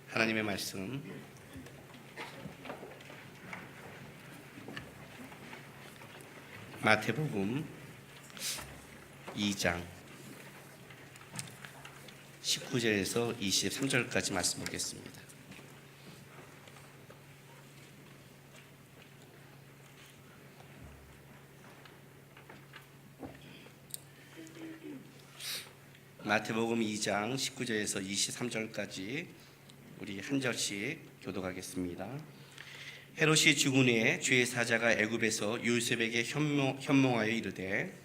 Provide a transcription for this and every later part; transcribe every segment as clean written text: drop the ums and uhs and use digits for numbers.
하나님의 말씀 마태복음 2장 19절에서 23절까지 말씀 보겠습니다. 마태복음 2장 19절에서 23절까지 우리 한 절씩 교독하겠습니다. 헤롯이 죽은 후에 주의 사자가 애굽에서 요셉에게 현몽하여 이르되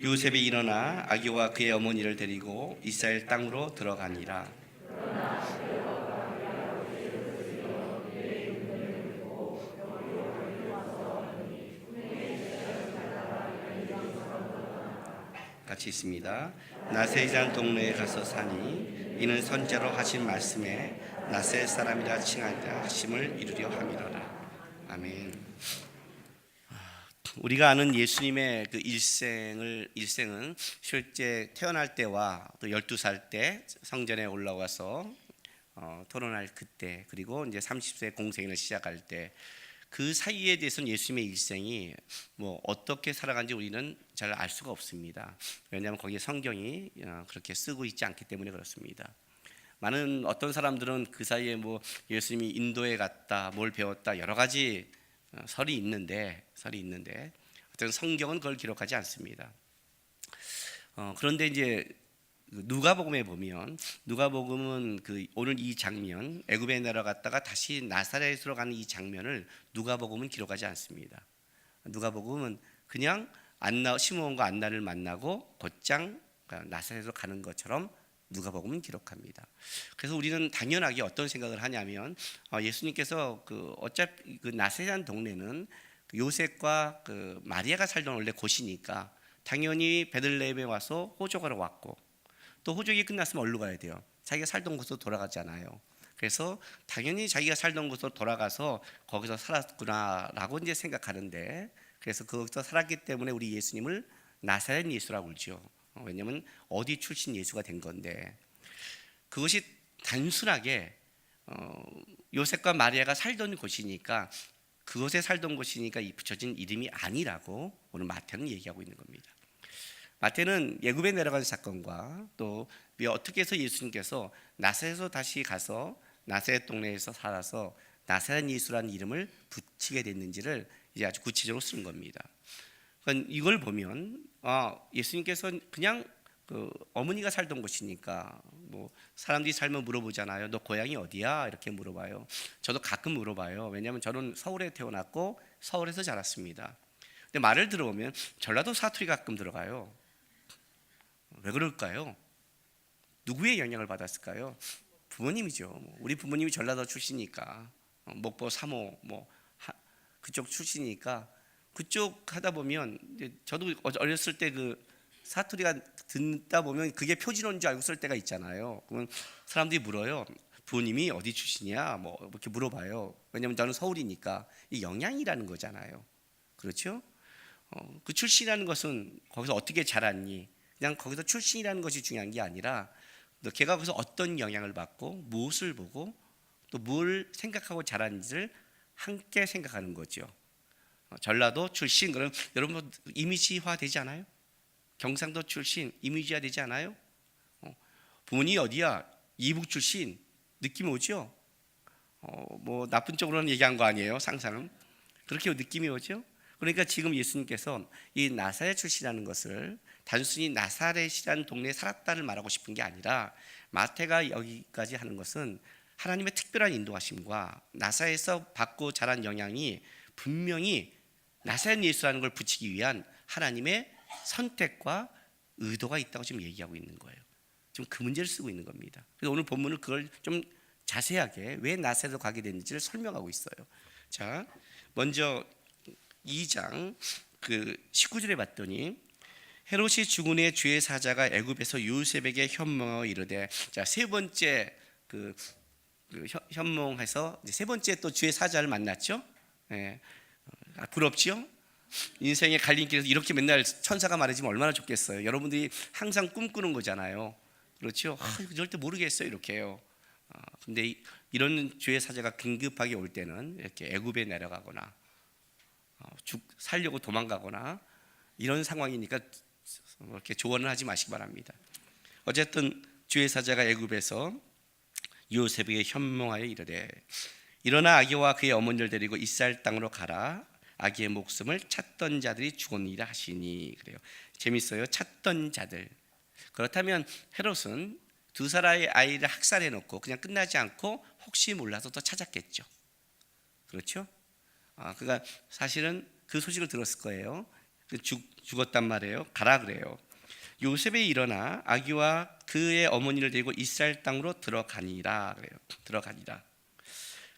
요셉이 일어나 아기와 그의 어머니를 데리고 이스라엘 땅으로 들어가니라. 같이 있습니다. 나세이란 동네에 가서 사니 이는 선자로 하신 말씀에 나세 사람이라 칭하자 하심을 이루려 함이로라. 아멘. 우리가 아는 예수님의 그 일생은 실제 태어날 때와 또 12살 때 성전에 올라와서 토론할 그때, 그리고 이제 30세 공생을 시작할 때, 그 사이에 대해서는 예수님의 일생이 뭐 어떻게 살아간지 우리는 잘 알 수가 없습니다. 왜냐하면 거기에 성경이 그렇게 쓰고 있지 않기 때문에 그렇습니다. 많은 어떤 사람들은 그 사이에 뭐 예수님이 인도에 갔다, 뭘 배웠다, 여러 가지 설이 있는데 어떤 성경은 그걸 기록하지 않습니다. 그런데 이제 누가복음에 보면, 누가복음은 그 오늘 이 장면, 애굽에 내려갔다가 다시 나사렛으로 가는 이 장면을 누가복음은 기록하지 않습니다. 누가복음은 그냥 시므온과 안나를 만나고 곧장 나사렛으로 가는 것처럼 누가복음은 기록합니다. 그래서 우리는 당연하게 어떤 생각을 하냐면, 예수님께서 어차피 그 나사렛이라는 동네는 요셉과 그 마리아가 살던 원래 곳이니까 당연히 베들레헴에 와서 호적하러 왔고, 또 호적이 끝났으면 어디로 가야 돼요? 자기가 살던 곳으로 돌아가잖아요. 그래서 당연히 자기가 살던 곳으로 돌아가서 거기서 살았구나라고 이제 생각하는데, 그래서 거기서 살았기 때문에 우리 예수님을 나사렛 예수라고 그러죠. 왜냐하면 어디 출신 예수가 된 건데, 그것이 단순하게 요셉과 마리아가 살던 곳이니까, 그곳에 살던 곳이니까 붙여진 이름이 아니라고 오늘 마태는 얘기하고 있는 겁니다. 마태는 애굽에 내려간 사건과 또 어떻게 해서 예수님께서 나사렛에서 다시 가서 나사렛 동네에서 살아서 나사렛 예수라는 이름을 붙이게 됐는지를 이제 아주 구체적으로 쓴 겁니다. 그러니까 이걸 보면 예수님께서 그냥 어머니가 살던 곳이니까, 뭐 사람들이 살면 물어보잖아요. 너 고향이 어디야? 이렇게 물어봐요. 저도 가끔 물어봐요. 왜냐하면 저는 서울에 태어났고 서울에서 자랐습니다. 근데 말을 들어보면 전라도 사투리 가끔 들어가요. 왜 그럴까요? 누구의 영향을 받았을까요? 부모님이죠. 우리 부모님이 전라도 출신이니까, 목포, 삼호 그쪽 출신이니까 그쪽 하다 보면, 저도 어렸을 때 그 사투리가 듣다 보면 그게 표준어인 줄 알고 쓸 때가 있잖아요. 그러면 사람들이 물어요. 부모님이 어디 출신이야? 뭐 이렇게 물어봐요. 왜냐하면 저는 서울이니까. 이 영향이라는 거잖아요. 그렇죠? 그 출신이라는 것은 거기서 어떻게 자랐니? 그냥 거기서 출신이라는 것이 중요한 게 아니라, 또 걔가 거기서 어떤 영향을 받고 무엇을 보고 또 뭘 생각하고 자랐는지를 함께 생각하는 거죠. 전라도 출신, 그럼 여러분 이미지화 되지 않아요? 경상도 출신 이미지화 되지 않아요? 부모님이 어디야? 이북 출신 느낌이 오죠? 뭐 나쁜 쪽으로는 얘기한 거 아니에요? 상상은 그렇게 느낌이 오죠? 그러니까 지금 예수님께서 이 나사렛 출신이라는 것을 단순히 나사렛이라는 동네에 살았다를 말하고 싶은 게 아니라, 마태가 여기까지 하는 것은 하나님의 특별한 인도하심과 나사렛에서 받고 자란 영향이 분명히 나사렛 예수라는 걸 붙이기 위한 하나님의 선택과 의도가 있다고 지금 얘기하고 있는 거예요. 지금 그 문제를 쓰고 있는 겁니다. 그래서 오늘 본문은 그걸 좀 자세하게 왜 나사렛으로 가게 됐는지를 설명하고 있어요. 자, 먼저 2장 19절에 봤더니, 헤롯이 죽은 후에 주의 사자가 애굽에서 요셉에게 현몽하여 이르되, 자, 세 번째 현몽해서 세 번째 또 주의 사자를 만났죠. 부럽죠? 인생의 갈림길에서 이렇게 맨날 천사가 말해주면 얼마나 좋겠어요. 여러분들이 항상 꿈꾸는 거잖아요. 그렇죠? 절대 모르겠어요 이렇게요. 근데 이런 주의 사자가 긴급하게 올 때는 이렇게 애굽에 내려가거나 살려고 도망가거나 이런 상황이니까 이렇게 조언을 하지 마시기 바랍니다. 어쨌든 주의 사자가 애굽에서 요셉에게 현몽하여 이르되 일어나 아기와 그의 어머니를 데리고 이스라엘 땅으로 가라. 아기의 목숨을 찾던 자들이 죽었느니라 하시니. 그래요. 재밌어요. 찾던 자들. 그렇다면 헤롯은 두 사람의 아이를 학살해 놓고 그냥 끝나지 않고 혹시 몰라서 더 찾았겠죠. 그렇죠? 그가 사실은 그 소식을 들었을 거예요. 죽었단 말이에요. 가라 그래요. 요셉이 일어나 아기와 그의 어머니를 데리고 이스라엘 땅으로 들어가니라 그래요. 들어가니라.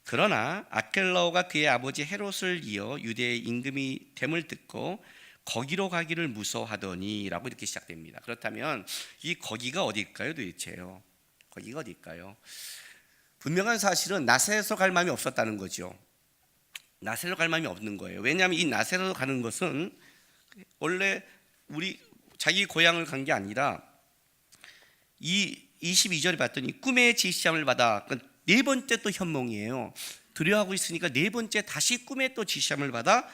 그러나 아켈라오가 그의 아버지 헤롯을 이어 유대의 임금이 됨을 듣고 거기로 가기를 무서워하더니라고 이렇게 시작됩니다. 그렇다면 이 거기가 어디일까요, 도대체요? 거기가 어디일까요? 분명한 사실은 나사렛으로 갈 마음이 없었다는 거죠. 나사렛으로 갈 마음이 없는 거예요. 왜냐하면 이 나사렛으로 가는 것은 원래 자기 고향을 간 게 아니라 이 22절에 봤더니 꿈의 지시함을 받아, 네 번째 또 현몽이에요. 두려워하고 있으니까 네 번째 다시 꿈의 또 지시함을 받아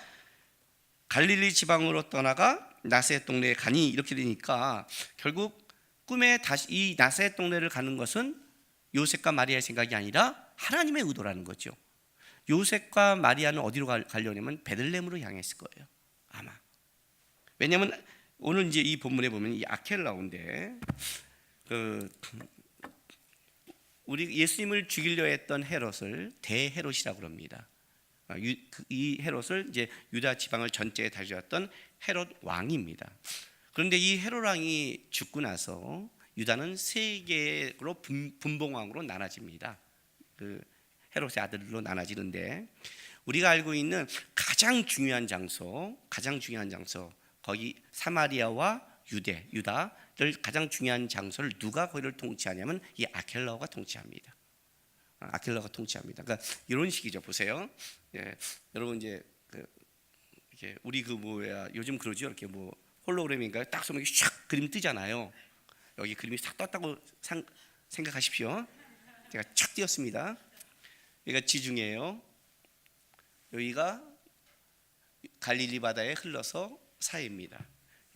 갈릴리 지방으로 떠나가 나사렛 동네에 가니, 이렇게 되니까 결국 꿈에 다시 이 나사렛 동네를 가는 것은 요셉과 마리아의 생각이 아니라 하나님의 의도라는 거죠. 요셉과 마리아는 어디로 가려냐면 베들레헴으로 향했을 거예요, 아마. 왜냐하면 오늘 이제 이 본문에 보면 이 아켈라오인데 우리 예수님을 죽이려 했던 헤롯을 대헤롯이라고 합니다. 이 헤롯을 이제 유다 지방을 전체에 다스렸던 헤롯 왕입니다. 그런데 이 헤롯 왕이 죽고 나서 유다는 세 개로 분봉왕으로 나눠집니다. 그 헤롯의 아들로 나눠지는데 우리가 알고 있는 가장 중요한 장소 거기 사마리아와 유다를 가장 중요한 장소를 누가 거기를 통치하냐면 이 아켈라오가 통치합니다. 아켈라오가 통치합니다. 그러니까 이런 식이죠. 보세요. 여러분 이제 이렇게 우리 요즘 그러죠. 이렇게 홀로그램인가요? 딱 쏘면 샥 그림 뜨잖아요. 여기 그림이 싹 떴다고 생각하십시오. 제가 착 띄었습니다. 여기가 지중해예요. 여기가 갈릴리 바다에 흘러서 사이입니다.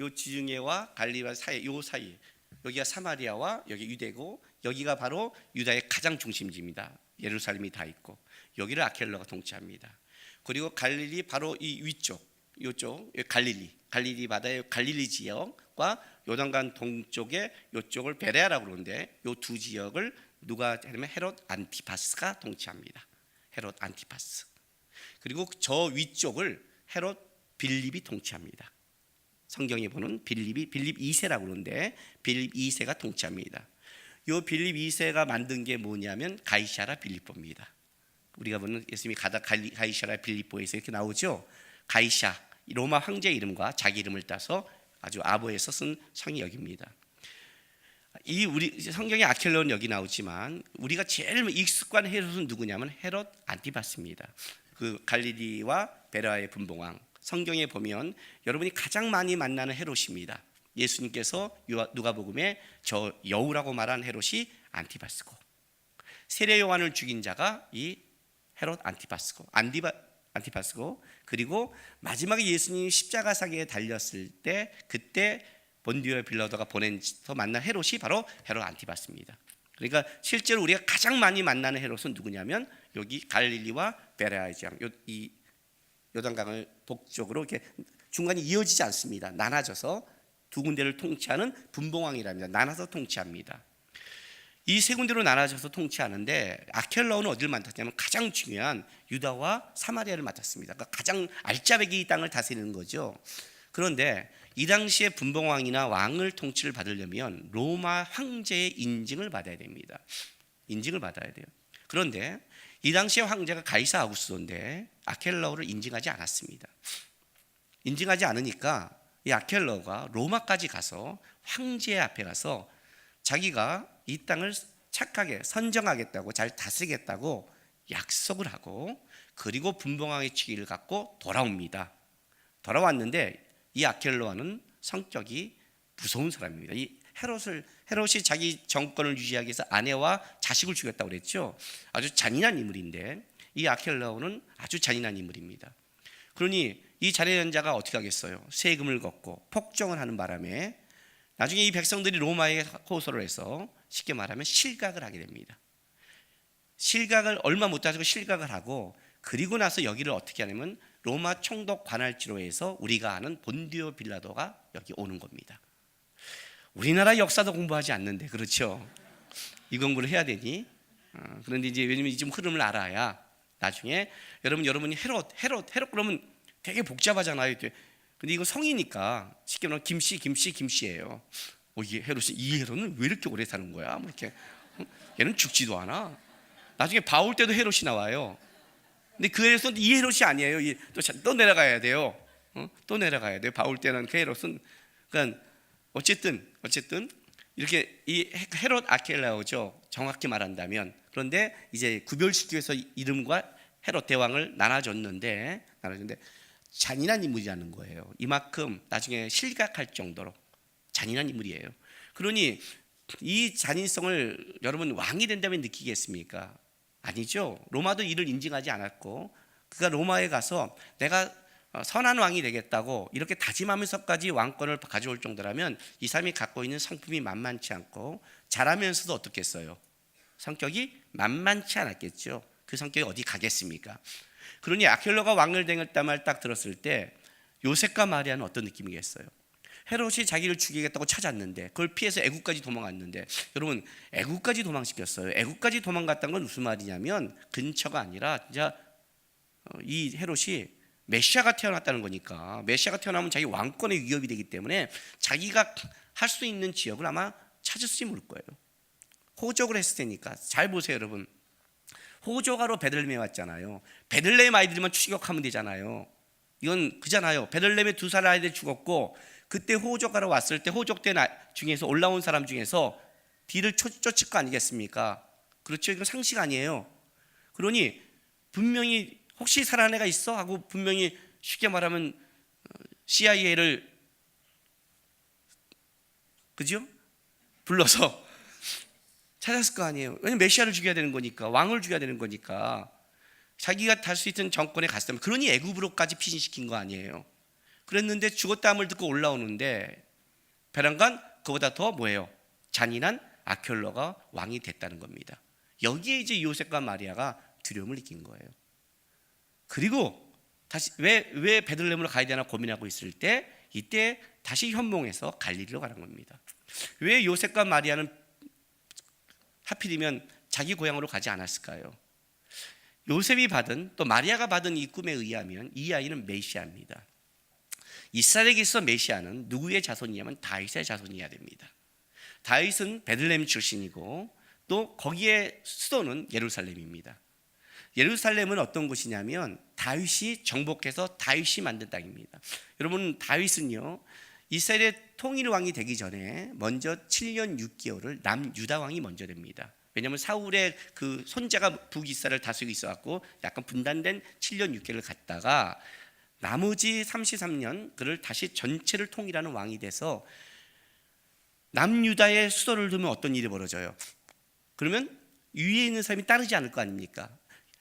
요 지중해와 갈릴리 바다 사이, 요 사이, 여기가 사마리아와 여기 유대고, 여기가 바로 유다의 가장 중심지입니다. 예루살렘이 다 있고, 여기를 아켈라가 통치합니다. 그리고 갈릴리 바로 이 위쪽, 요쪽 갈릴리 바다의 갈릴리 지역과 요단강 동쪽에 요쪽을 베레아라고 그러는데, 요 두 지역을 누가 하냐면 헤롯 안티파스가 통치합니다. 헤롯 안티파스. 그리고 저 위쪽을 헤롯 빌립이 통치합니다. 성경에 보는 빌립 2세라고 그러는데 빌립 2세가 통치합니다. 요 빌립 2세가 만든 게 뭐냐면 가이사라 빌립보입니다. 우리가 보는 예수님이 가이사라 빌립보에서 이렇게 나오죠. 가이사, 로마 황제 이름과 자기 이름을 따서 아주 아보에서 쓴 성이 여기입니다. 이 우리 성경에 아켈라오는 여기 나오지만 우리가 제일 익숙한 헤롯은 누구냐면 헤롯 안티파스입니다. 그 갈릴리와 베라의 분봉왕. 성경에 보면 여러분이 가장 많이 만나는 헤롯입니다. 예수님께서 누가복음에 저 여우라고 말한 헤롯이 안티파스고, 세례 요한을 죽인 자가 이 헤롯 안티파스고, 그리고 마지막에 예수님이 십자가상에 달렸을 때 그때 본디오 빌라도가 보내서 만난 헤롯이 바로 헤롯 안티파스입니다. 그러니까 실제로 우리가 가장 많이 만나는 헤롯은 누구냐면 여기 갈릴리와 베레아의 지방, 이 요단강을 북쪽으로 이렇게 중간이 이어지지 않습니다. 나눠져서 두 군데를 통치하는 분봉왕이랍니다. 나눠서 통치합니다. 이 세 군데로 나눠져서 통치하는데 아켈라오는 어디를 맡았냐면 가장 중요한 유다와 사마리아를 맡았습니다. 그러니까 가장 알짜배기 이 땅을 다스리는 거죠. 그런데 이 당시에 분봉왕이나 왕을 통치를 받으려면 로마 황제의 인증을 받아야 됩니다. 인증을 받아야 돼요. 그런데 이 당시의 황제가 가이사 아구스토인데 아켈라오를 인증하지 않았습니다. 인증하지 않으니까 이 아켈라오가 로마까지 가서 황제 앞에 가서 자기가 이 땅을 착하게 선정하겠다고, 잘 다스리겠다고 약속을 하고, 그리고 분봉왕의 직위를 갖고 돌아옵니다. 돌아왔는데 이 아켈라오는 성격이 무서운 사람입니다. 이 헤롯이 자기 정권을 유지하기 위해서 아내와 자식을 죽였다고 그랬죠. 아주 잔인한 인물인데 이 아켈라오는 아주 잔인한 인물입니다. 그러니 이 잔인한 자가 어떻게 하겠어요? 세금을 걷고 폭정을 하는 바람에 나중에 이 백성들이 로마에 호소를 해서 쉽게 말하면 실각을 하게 됩니다. 실각을 얼마 못 가지고 실각을 하고, 그리고 나서 여기를 어떻게 하냐면 로마 총독 관할지로 해서 우리가 아는 본디오 빌라도가 여기 오는 겁니다. 우리나라 역사도 공부하지 않는데, 그렇죠? 이 공부를 해야 되니? 그런데 이제 왜냐면 좀 흐름을 알아야 나중에 여러분이 헤롯 그러면 되게 복잡하잖아요. 근데 이거 성이니까 쉽게 말하면 김씨예요. 이게 헤롯이, 이 헤롯은 왜 이렇게 오래 사는 거야? 뭐 이렇게. 얘는 죽지도 않아. 나중에 바울 때도 헤롯이 나와요. 근데 그 헤롯은 이 헤롯이 아니에요. 또 내려가야 돼요. 또 내려가야 돼요. 바울 때는 그 헤롯은. 그러니까 어쨌든 이렇게 이 헤롯 아켈라오죠. 정확히 말한다면. 그런데 이제 구별시키기 위해서 이름과 헤롯 대왕을 나눠줬는데 잔인한 인물이라는 거예요. 이만큼 나중에 실각할 정도로 잔인한 인물이에요. 그러니 이 잔인성을 여러분 왕이 된다면 느끼겠습니까? 아니죠. 로마도 이를 인정하지 않았고, 그가 로마에 가서 내가 선한 왕이 되겠다고 이렇게 다짐하면서까지 왕권을 가져올 정도라면 이 사람이 갖고 있는 성품이 만만치 않고, 잘하면서도 어떻겠어요? 성격이 만만치 않았겠죠. 그 성격이 어디 가겠습니까? 그러니 아켈라오가 왕을 되겠다 말 딱 들었을 때 요셉과 마리아는 어떤 느낌이겠어요? 헤롯이 자기를 죽이겠다고 찾았는데 그걸 피해서 애국까지 도망갔는데, 여러분 애국까지 도망시켰어요. 애국까지 도망갔다는 건 무슨 말이냐면 근처가 아니라 진짜 이 헤롯이 메시아가 태어났다는 거니까, 메시아가 태어나면 자기 왕권의 위협이 되기 때문에 자기가 할 수 있는 지역을 아마 찾을지 모를 거예요. 호적을 했을 테니까. 잘 보세요 여러분. 호적가로 베들레헴에 왔잖아요. 베들레헴 아이들만 추격하면 되잖아요. 이건 그잖아요. 베들레헴에 2살 아이들 죽었고, 그때 호적가로 왔을 때 호적대 중에서 올라온 사람 중에서 뒤를 쫓을 거 아니겠습니까? 그렇죠. 이건 상식 아니에요. 그러니 분명히 혹시 살아난 애가 있어? 하고 분명히 쉽게 말하면 CIA를 그죠? 불러서 찾았을 거 아니에요. 왜냐면 메시아를 죽여야 되는 거니까, 왕을 죽여야 되는 거니까, 자기가 탈 수 있는 정권에 갔다면. 그러니 애굽으로까지 피신시킨 거 아니에요. 그랬는데 죽었다함을 듣고 올라오는데 베란간 그보다 더 뭐예요? 잔인한 아켈라오가 왕이 됐다는 겁니다. 여기에 이제 요셉과 마리아가 두려움을 느낀 거예요. 그리고 다시 왜 베들레헴으로 가야 되나 고민하고 있을 때, 이때 다시 현몽해서 갈릴리로 가는 겁니다. 왜 요셉과 마리아는 하필이면 자기 고향으로 가지 않았을까요? 요셉이 받은, 또 마리아가 받은 이 꿈에 의하면 이 아이는 메시아입니다. 이스라엘에 있어 메시아는 누구의 자손이냐면 다윗의 자손이어야 됩니다. 다윗은 베들레헴 출신이고 또 거기에 수도는 예루살렘입니다. 예루살렘은 어떤 곳이냐면 다윗이 정복해서 다윗이 만든 땅입니다. 여러분 다윗은요, 이스라엘의 통일왕이 되기 전에 먼저 7년 6개월을 남유다 왕이 먼저 됩니다. 왜냐하면 사울의 그 손자가 북이스라엘을 다스리고 있어갖고 약간 분단된 7년 6개월을 갔다가 나머지 33년 그를 다시 전체를 통일하는 왕이 돼서 남유다의 수도를 두면 어떤 일이 벌어져요? 그러면 위에 있는 사람이 따르지 않을 거 아닙니까?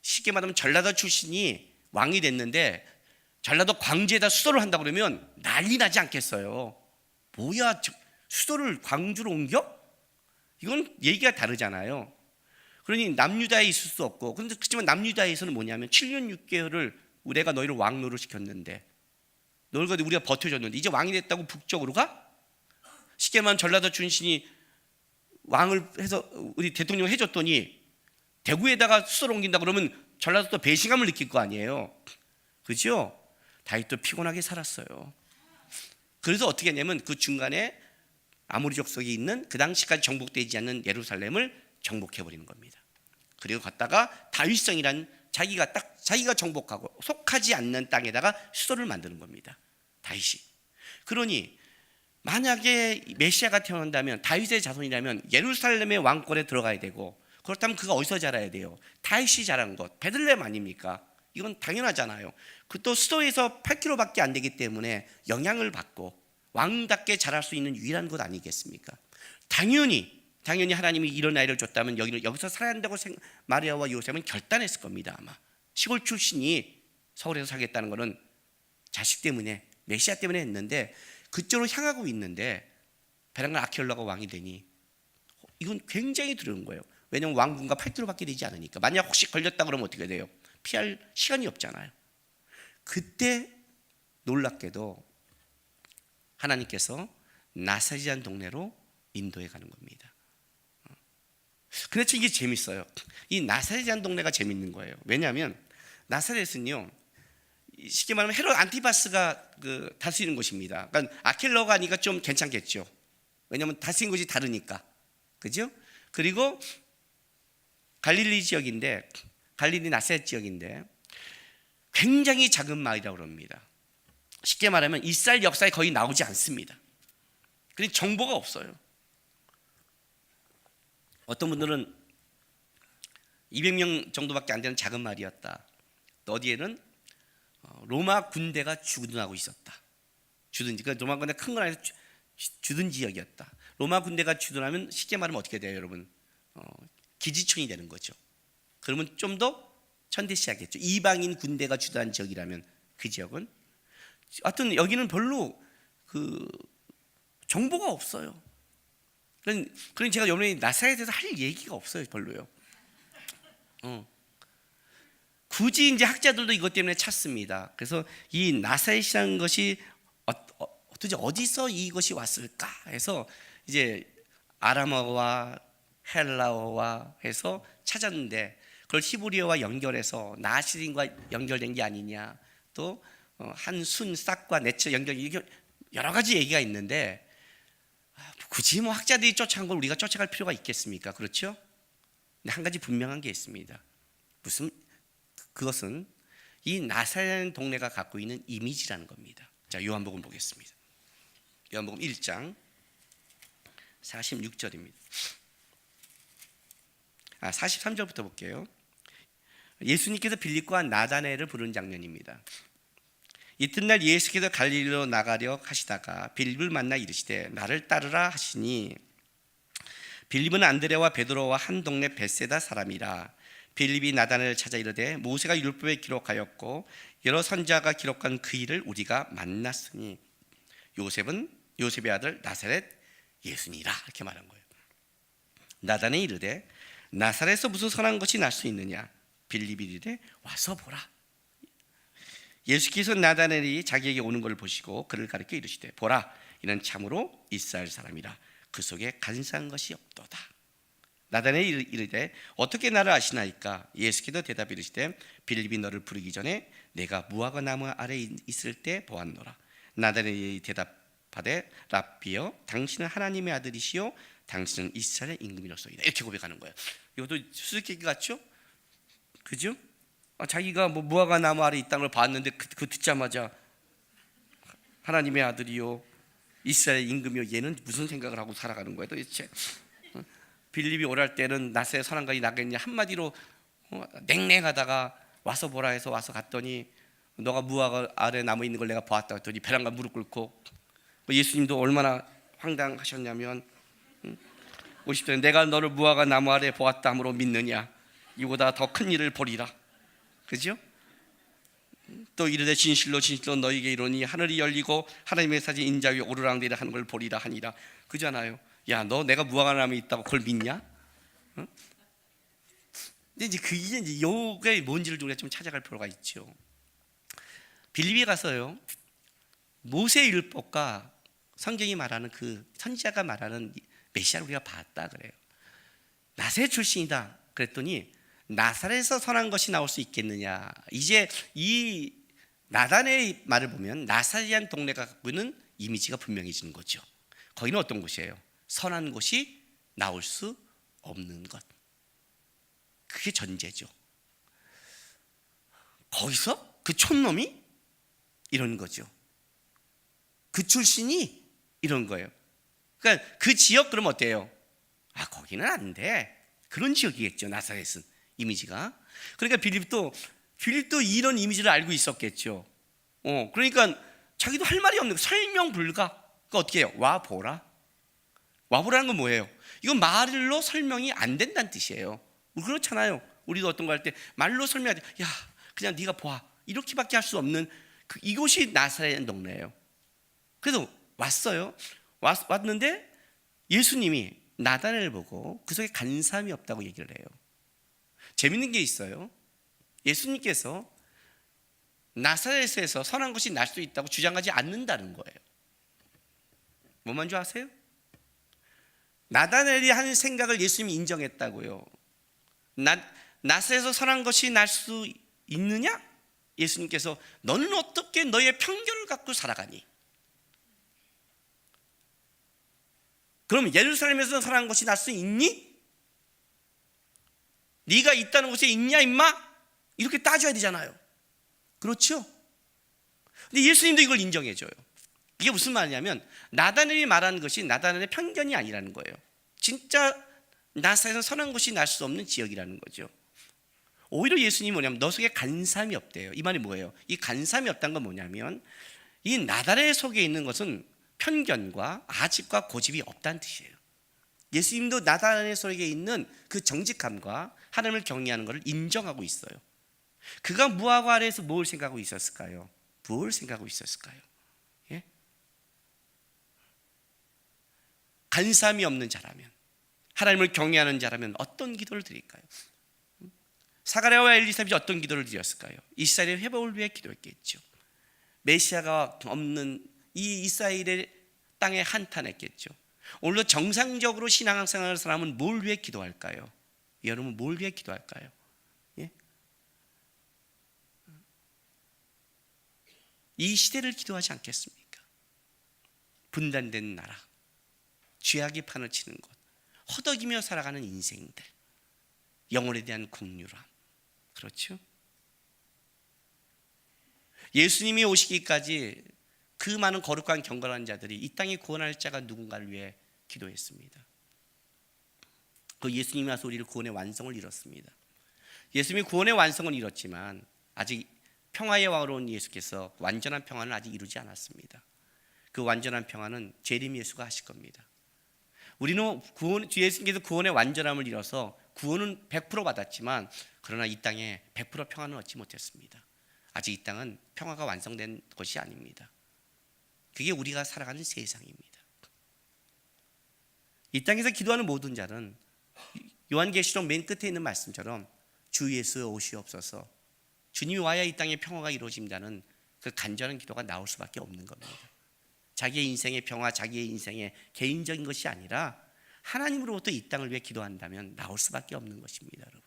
쉽게 말하면 전라도 출신이 왕이 됐는데 전라도 광주에다 수도를 한다고 그러면 난리 나지 않겠어요? 뭐야, 수도를 광주로 옮겨? 이건 얘기가 다르잖아요. 그러니 남유다에 있을 수 없고, 그런데 그렇지만 남유다에서는 뭐냐면 7년 6개월을 우리가 너희를 왕노로 시켰는데, 너희가 우리가 버텨줬는데 이제 왕이 됐다고 북쪽으로 가? 쉽게 말하면 전라도 출신이 왕을 해서 우리 대통령을 해줬더니 대구에다가 수도를 옮긴다 그러면 전라도도 배신감을 느낄 거 아니에요. 그죠? 다윗도 피곤하게 살았어요. 그래서 어떻게 했냐면 그 중간에 아모리 족속이 있는 그 당시까지 정복되지 않는 예루살렘을 정복해버리는 겁니다. 그리고 갔다가 다윗성이란 자기가 정복하고 속하지 않는 땅에다가 수도를 만드는 겁니다. 다윗이. 그러니 만약에 메시아가 태어난다면, 다윗의 자손이라면 예루살렘의 왕권에 들어가야 되고, 그렇다면 그가 어디서 자라야 돼요? 다윗이 자란 곳, 베들레헴 아닙니까? 이건 당연하잖아요. 그 또 수도에서 8km밖에 안 되기 때문에 영향을 받고 왕답게 자랄 수 있는 유일한 곳 아니겠습니까? 당연히 하나님이 이런 아이를 줬다면 여기서 살아야 한다고 마리아와 요셉은 결단했을 겁니다. 아마 시골 출신이 서울에서 살겠다는 것은 자식 때문에, 메시아 때문에 했는데, 그쪽으로 향하고 있는데 베란간 아키엘라가 왕이 되니 이건 굉장히 두려운 거예요. 왜냐하면 왕궁과 8km밖에 되지 않으니까. 만약 혹시 걸렸다 그러면 어떻게 돼요? 피할 시간이 없잖아요. 그때 놀랍게도 하나님께서 나사렛이라는 동네로 인도해 가는 겁니다. 그래서 이게 재밌어요. 이 나사렛이라는 동네가 재밌는 거예요. 왜냐하면 나사렛은요, 쉽게 말하면 헤롯 안티바스가 다스리는 곳입니다. 그러니까 아킬러가 하니까 좀 괜찮겠죠. 왜냐하면 다스리는 곳이 다르니까, 그죠? 그리고 갈릴리 지역인데, 갈릴리 나사렛 지역인데 굉장히 작은 마을이라고 그럽니다. 쉽게 말하면 이스라엘 역사에 거의 나오지 않습니다. 그리고 정보가 없어요. 어떤 분들은 200명 정도밖에 안 되는 작은 마을이었다. 어디에는 로마 군대가 주둔하고 있었다. 주둔지, 그러니까 로마 군대 큰 건 아니라 주둔 지역이었다. 로마 군대가 주둔하면 쉽게 말하면 어떻게 돼요, 여러분? 기지촌이 되는 거죠. 그러면 좀 더 천대시하겠죠. 이방인 군대가 주둔한 지역이라면 그 지역은. 하여튼 여기는 별로 정보가 없어요. 그러니 제가 여러분이 나사렛에서 할 얘기가 없어요, 별로요. 굳이 이제 학자들도 이것 때문에 찾습니다. 그래서 이 나사렛이라는 것이 도대체 어디서 이것이 왔을까 해서 이제 아람어와 헬라어와 해서 찾았는데, 그걸 히브리어와 연결해서 나시린과 연결된 게 아니냐, 또 한순 싹과 네처 연결, 이게 여러 가지 얘기가 있는데 굳이 뭐 학자들이 쫓아간 걸 우리가 쫓아갈 필요가 있겠습니까? 그렇죠? 근데 한 가지 분명한 게 있습니다. 그것은 이 나사렛 동네가 갖고 있는 이미지라는 겁니다. 자, 요한복음 보겠습니다. 요한복음 1장 46절입니다. 43절부터 볼게요. 예수님께서 빌립과 나다나엘을 부르는 장면입니다. 이튿날 예수께서 갈릴리로 나가려 하시다가 빌립을 만나 이르시되 나를 따르라 하시니, 빌립은 안드레와 베드로와 한 동네 벳세다 사람이라. 빌립이 나다나엘을 찾아 이르되 모세가 율법에 기록하였고 여러 선지자가 기록한 그 일을 우리가 만났으니 요셉의 아들 나사렛 예수니라, 이렇게 말한 거예요. 나다나엘이 이르되 나사렛에서 무슨 선한 것이 날 수 있느냐? 빌립이 이르되 와서 보라. 예수께서 나다나엘이 자기에게 오는 것을 보시고 그를 가리켜 이르시되 보라, 이는 참으로 이스라엘 사람이라. 그 속에 간사한 것이 없도다. 나다나엘이 이르되 어떻게 나를 아시나이까? 예수께서 대답 이르시되 빌립이 너를 부르기 전에 내가 무화과 나무 아래 있을 때 보았노라. 나다나엘이 대답하되 랍비여, 당신은 하나님의 아들이시요 당신은 이스라엘의 임금이로소이다. 이렇게 고백하는 거예요. 이것도 수수께끼 같죠? 그죠? 자기가 뭐 무화과 나무 아래 있다는 걸 봤는데 그 듣자마자 하나님의 아들이요 이스라엘 임금이요, 얘는 무슨 생각을 하고 살아가는 거예요 도대체? 빌립이 오랄 때는 나사렛 선한 것이 나겠냐, 한마디로 냉랭하다가 와서 보라 해서 와서 갔더니 너가 무화과 아래 나무 있는 걸 내가 보았다 했더니 배란간 무릎 꿇고, 예수님도 얼마나 황당하셨냐면 50절에 내가 너를 무화과 나무 아래 보았다 함으로 믿느냐? 이보다 더 큰 일을 보리라. 그죠? 또 이르되 진실로 너희에게 이르노니 하늘이 열리고 하나님의 사진 인자 위에 오르락내리락 하는 걸 보리라 하니라. 그잖아요. 야, 너 내가 무화과 나무에 있다고 그걸 믿냐? 응? 근데 이제 그게 이제 요게 뭔지를 우리가 좀 찾아갈 필요가 있죠. 빌립에 가서요, 모세 율법과 성경이 말하는 그 선지자가 말하는 메시아를 우리가 봤다 그래요. 나사렛 출신이다 그랬더니 나사렛에서 선한 것이 나올 수 있겠느냐. 이제 이 나다나엘의 말을 보면 나사렛이라는 동네가 갖고 있는 이미지가 분명해지는 거죠. 거기는 어떤 곳이에요? 선한 것이 나올 수 없는 것. 그게 전제죠. 거기서 그 촌놈이 이런 거죠. 그 출신이 이런 거예요. 그러니까 그 지역 그럼 어때요? 거기는 안 돼. 그런 지역이겠죠, 나사렛은. 이미지가. 그러니까 빌립도 빌립도 이런 이미지를 알고 있었겠죠. 그러니까 자기도 할 말이 없는 거, 설명 불가. 그러니까 어떻게 해요? 와보라. 와보라는 건 뭐예요? 이건 말로 설명이 안 된다는 뜻이에요. 그렇잖아요. 우리도 어떤 거 할 때 말로 설명하지, 야 그냥 네가 봐, 이렇게밖에 할 수 없는 이곳이 나사렛 동네예요. 그래서 왔어요. 왔는데 예수님이 나다나엘을 보고 그 속에 간사함이 없다고 얘기를 해요. 재밌는 게 있어요. 예수님께서 나사렛에서 선한 것이 날 수 있다고 주장하지 않는다는 거예요. 뭐만 줄 아세요? 나다나엘이 하는 생각을 예수님이 인정했다고요. 나사렛에서 선한 것이 날 수 있느냐? 예수님께서 너는 어떻게 너의 편견을 갖고 살아가니? 그럼 예루살렘에서 선한 것이 날 수 있니? 네가 있다는 곳에 있냐 임마? 이렇게 따져야 되잖아요. 그렇죠? 근데 예수님도 이걸 인정해줘요. 이게 무슨 말이냐면 나다나엘이 말하는 것이 나다나엘의 편견이 아니라는 거예요. 진짜 나사렛에서 선한 것이 날 수 없는 지역이라는 거죠. 오히려 예수님이 뭐냐면 너 속에 간사함이 없대요. 이 말이 뭐예요? 이 간사함이 없다는 건 뭐냐면 이 나다나엘 속에 있는 것은 편견과 아집과 고집이 없다는 뜻이에요. 예수님도 나다나엘 속에 있는 그 정직함과 하나님을 경외하는 것을 인정하고 있어요. 그가 무화과 아래에서 뭘 생각하고 있었을까요? 뭘 생각하고 있었을까요? 예? 간사함이 없는 자라면, 하나님을 경외하는 자라면 어떤 기도를 드릴까요? 사가랴와 엘리사벳이 어떤 기도를 드렸을까요? 이스라엘의 회복을 위해 기도했겠죠. 메시아가 없는 이 이스라엘의 땅에 한탄했겠죠. 오늘도 정상적으로 신앙생활하는 사람은 뭘 위해 기도할까요? 여러분 뭘 위해 기도할까요? 예? 이 시대를 기도하지 않겠습니까? 분단된 나라, 죄악이 판을 치는 것, 허덕이며 살아가는 인생들, 영혼에 대한 긍휼함. 그렇죠? 예수님이 오시기까지 그 많은 거룩한 경건한 자들이 이 땅에 구원할 자가 누군가를 위해 기도했습니다. 그 예수님이 와서 우리를 구원의 완성을 이뤘습니다. 예수님이 구원의 완성을 이뤘지만 아직 평화의 왕으로 온 예수께서 완전한 평화는 아직 이루지 않았습니다. 그 완전한 평화는 재림 예수가 하실 겁니다. 우리는 예수님께서 구원의 완전함을 이뤄서 구원은 100% 받았지만 그러나 이 땅에 100% 평화는 얻지 못했습니다. 아직 이 땅은 평화가 완성된 것이 아닙니다. 그게 우리가 살아가는 세상입니다. 이 땅에서 기도하는 모든 자는 요한계시록 맨 끝에 있는 말씀처럼 주 예수 오시옵소서, 주님이 와야 이 땅에 평화가 이루어진다는 그 간절한 기도가 나올 수밖에 없는 겁니다. 자기의 인생의 평화, 자기의 인생의 개인적인 것이 아니라 하나님으로부터 이 땅을 위해 기도한다면 나올 수밖에 없는 것입니다. 여러분,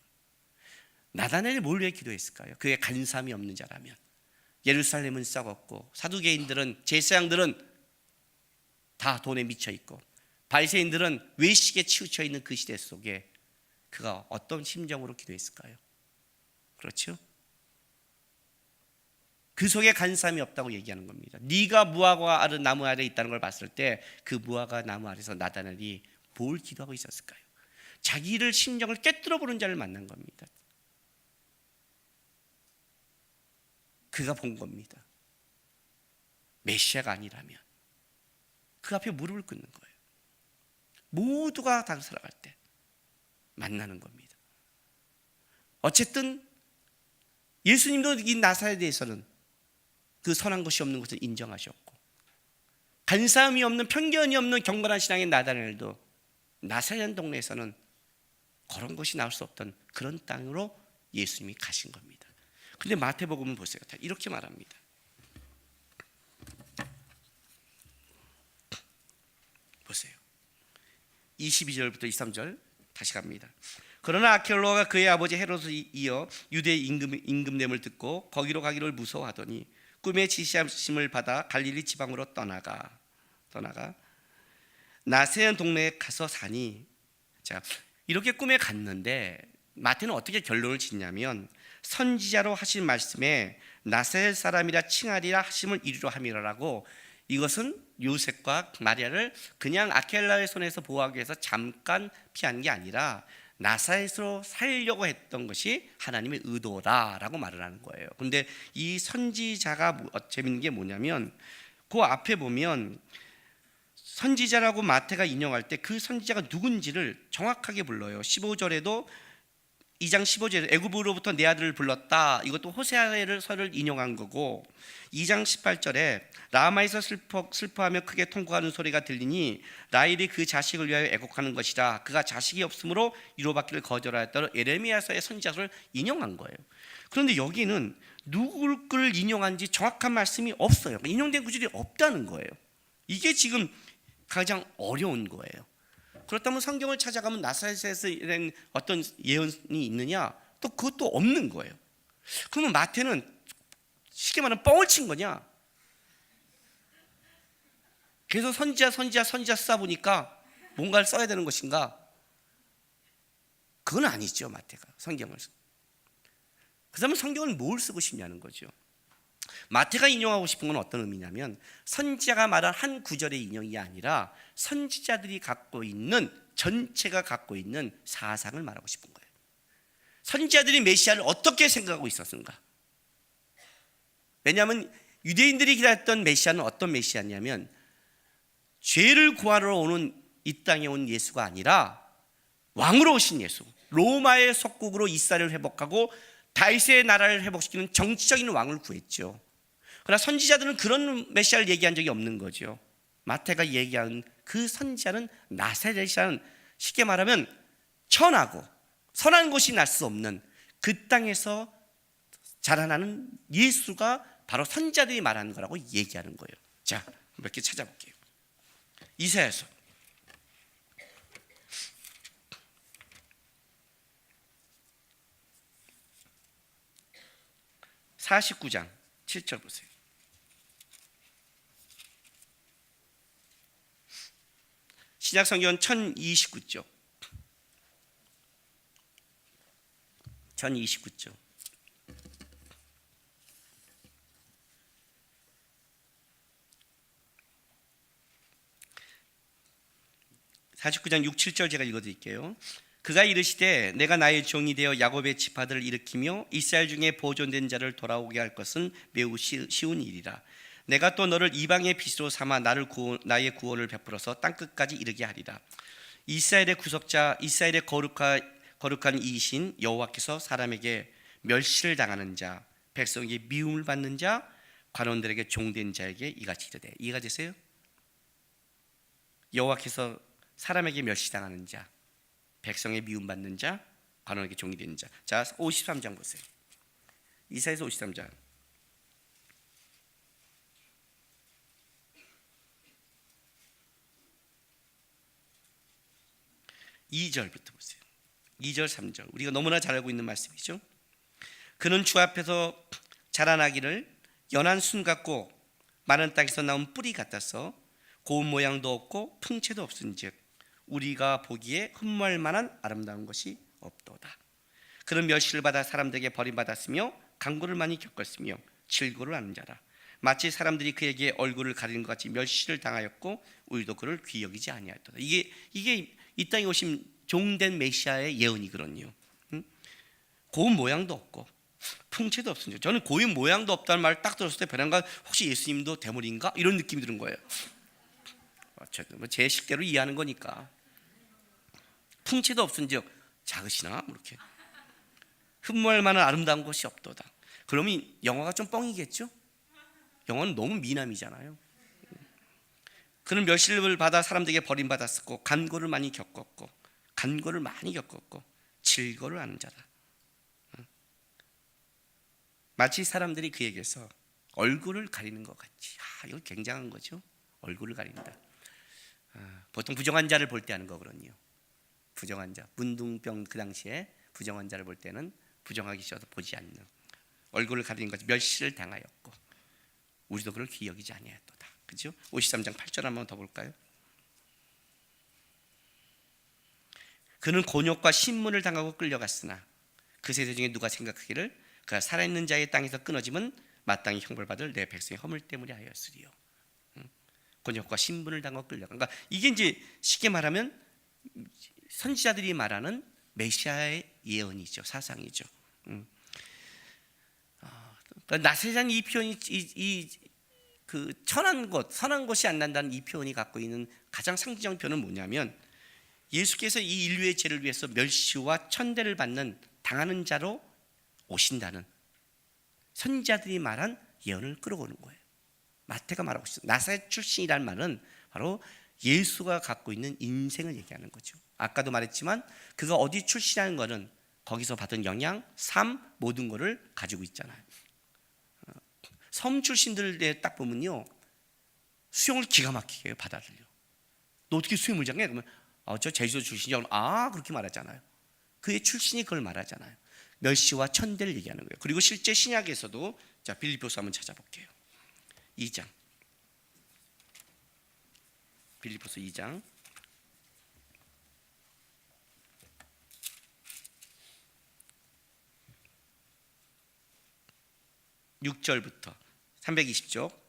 나다나엘이 뭘 위해 기도했을까요? 그의 간사함이 없는 자라면. 예루살렘은 썩었고 사두개인들은, 제사장들은 다 돈에 미쳐 있고 바리새인들은 외식에 치우쳐 있는 그 시대 속에 그가 어떤 심정으로 기도했을까요? 그렇죠? 그 속에 간사함이 없다고 얘기하는 겁니다. 네가 무화과 나무 아래에 있다는 걸 봤을 때 그 무화과 나무 아래에서 나다나엘이 뭘 기도하고 있었을까요? 자기를 심정을 꿰뚫어 보는 자를 만난 겁니다. 그가 본 겁니다. 메시아가 아니라면 그 앞에 무릎을 꿇는 거예요. 모두가 다 살아갈 때 만나는 겁니다. 어쨌든 예수님도 이 나사렛에 대해서는 그 선한 것이 없는 것을 인정하셨고, 간사함이 없는, 편견이 없는 경건한 신앙의 나다나엘도 나사렛 동네에서는 그런 것이 나올 수 없던 그런 땅으로 예수님이 가신 겁니다. 근데 마태복음은 보세요. 이렇게 말합니다. 보세요. 22절부터 23절 다시 갑니다. 그러나 아킬라가 그의 아버지 헤롯을 이어 유대 임금됨을 듣고 거기로 가기를 무서워하더니 꿈의 지시하심을 받아 갈릴리 지방으로 떠나가 나세안 동네에 가서 사니. 자, 이렇게 꿈에 갔는데 마태는 어떻게 결론을 짓냐면 선지자로 하신 말씀에 나사렛 사람이라 칭하리라 하심을 이루려 함이라라고, 이것은 요셉과 마리아를 그냥 아켈라의 손에서 보호하기 위해서 잠깐 피한 게 아니라 나사렛으로 살려고 했던 것이 하나님의 의도다라고 말을 하는 거예요. 그런데 이 선지자가 재밌는 게 뭐냐면 그 앞에 보면 선지자라고 마태가 인용할 때 그 선지자가 누군지를 정확하게 불러요. 15절에도 2장 15절에 애굽으로부터 내 아들을 불렀다. 이것도 호세아서를 인용한 거고, 2장 18절에 라마에서 슬퍼하며 크게 통곡하는 소리가 들리니 라헬이 그 자식을 위하여 애곡하는 것이라. 그가 자식이 없으므로 위로받기를 거절하였다로 예레미야서의 선지자서를 인용한 거예요. 그런데 여기는 누구를 인용한지 정확한 말씀이 없어요. 인용된 구절이 없다는 거예요. 이게 지금 가장 어려운 거예요. 그렇다면 성경을 찾아가면 나사렛에서 이런 어떤 예언이 있느냐? 또 그것도 없는 거예요. 그러면 마태는 쉽게 말하면 뻥을 친 거냐? 그래서 선지자 쓰다 보니까 뭔가를 써야 되는 것인가? 그건 아니죠. 마태가 성경을. 그렇다면 성경을 뭘 쓰고 싶냐는 거죠. 마태가 인용하고 싶은 건 어떤 의미냐면 선지자가 말한 한 구절의 인용이 아니라 선지자들이 갖고 있는, 전체가 갖고 있는 사상을 말하고 싶은 거예요. 선지자들이 메시아를 어떻게 생각하고 있었는가? 왜냐하면 유대인들이 기다렸던 메시아는 어떤 메시아냐면 죄를 구하러 오는 이 땅에 온 예수가 아니라 왕으로 오신 예수, 로마의 속국으로 이스라엘을 회복하고 다윗의 나라를 회복시키는 정치적인 왕을 구했죠. 그러나 선지자들은 그런 메시아를 얘기한 적이 없는 거죠. 마태가 얘기한 그 선지자는 나사렛이라는, 쉽게 말하면 천하고 선한 곳이 날 수 없는 그 땅에서 자라나는 예수가 바로 선지자들이 말하는 거라고 얘기하는 거예요. 자, 몇 개 찾아볼게요. 이사야서 49장 7절 보세요. 신약성경 1029쪽 1029쪽 49장 6, 7절 제가 읽어드릴게요. 그가 이르시되 내가 나의 종이 되어 야곱의 지파들을 일으키며 이스라엘 중에 보존된 자를 돌아오게 할 것은 매우 쉬운 일이라. 내가 또 너를 이방의 빛으로 삼아 나의 구원을 베풀어서 땅끝까지 이르게 하리라. 이스라엘의 구속자, 이스라엘의 거룩한 이이신 여호와께서 사람에게 멸시를 당하는 자, 백성에게 미움을 받는 자, 관원들에게 종된 자에게 이같이 이르되. 이해가 되세요? 여호와께서 사람에게 멸시당하는 자, 백성에 미움받는 자, 관원에게 종이 되는 자. 자, 53장 보세요. 이사야서 53장 2절부터 보세요. 2절 3절 우리가 너무나 잘 알고 있는 말씀이죠. 그는 주 앞에서 자라나기를 연한 순 같고 마른 땅에서 나온 뿌리 같아서 고운 모양도 없고 풍채도 없은즉 우리가 보기에 흠모할 만한 아름다운 것이 없도다. 그는 멸시를 받아 사람들에게 버림받았으며 강고를 많이 겪었으며 질고를 하는 자라. 마치 사람들이 그에게 얼굴을 가리는 것 같이 멸시를 당하였고 우리도 그를 귀히 여기지 아니하였도다. 이게 이 땅에 오신 종된 메시아의 예언이거든요. 고운 모양도 없고 풍채도 없습니다. 저는 고운 모양도 없다는 말을 딱 들었을 때 베란가 혹시 예수님도 대물인가? 이런 느낌이 드는 거예요. 제 식대로 이해하는 거니까. 풍채도 없은즉 작으시나 이렇게 흠모할 만한 아름다운 것이 없도다. 그러면 영어가 좀 뻥이겠죠? 영어는 너무 미남이잖아요. 그는 멸시를 받아 사람들에게 버림받았었고 간고를 많이 겪었고 질고를 하는 자다. 마치 사람들이 그에게서 얼굴을 가리는 것 같이. 이거 굉장한 거죠. 얼굴을 가린다. 보통 부정한 자를 볼 때 하는 거거든요. 부정한 자, 문둥병 그 당시에 부정한 자를 볼 때는 부정하기 싫어서 보지 않는, 얼굴을 가리는 것이 멸시를 당하였고 우리도 그를 귀히 여기지 아니하였도다. 그죠? 53장 8절 한번 더 볼까요? 그는 곤욕과 신문을 당하고 끌려갔으나 그 세대 중에 누가 생각하기를 그가 살아있는 자의 땅에서 끊어지면 마땅히 형벌받을 내 백성의 허물 때문에 하였으리요. 곤욕과 신분을 당하고 끌려가. 그러니까 이게 이제 쉽게 말하면 선지자들이 말하는 메시아의 예언이죠. 사상이죠. 그러니까 나세잔 이 표현이 그 천한 것, 선한 것이 안 난다는 이 표현이 갖고 있는 가장 상징적인 표현은 뭐냐면 예수께서 이 인류의 죄를 위해서 멸시와 천대를 받는 당하는 자로 오신다는 선지자들이 말한 예언을 끌어오는 거예요. 마태가 말하고 있어요. 나사렛 출신이라는 말은 바로 예수가 갖고 있는 인생을 얘기하는 거죠. 아까도 말했지만 그가 어디 출신이라는 것은 거기서 받은 영향, 삶, 모든 것을 가지고 있잖아요. 섬 출신들에 딱 보면요, 수영을 기가 막히게 해요. 바다를요. 너 어떻게 수영을 잘해? 그러면 저 제주도 출신이요. 그렇게 말하잖아요. 그의 출신이 그걸 말하잖아요. 멸시와 천대를 얘기하는 거예요. 그리고 실제 신약에서도, 자, 빌립보서 한번 찾아볼게요. 2장, 빌립보서 2장 6절부터 320쪽.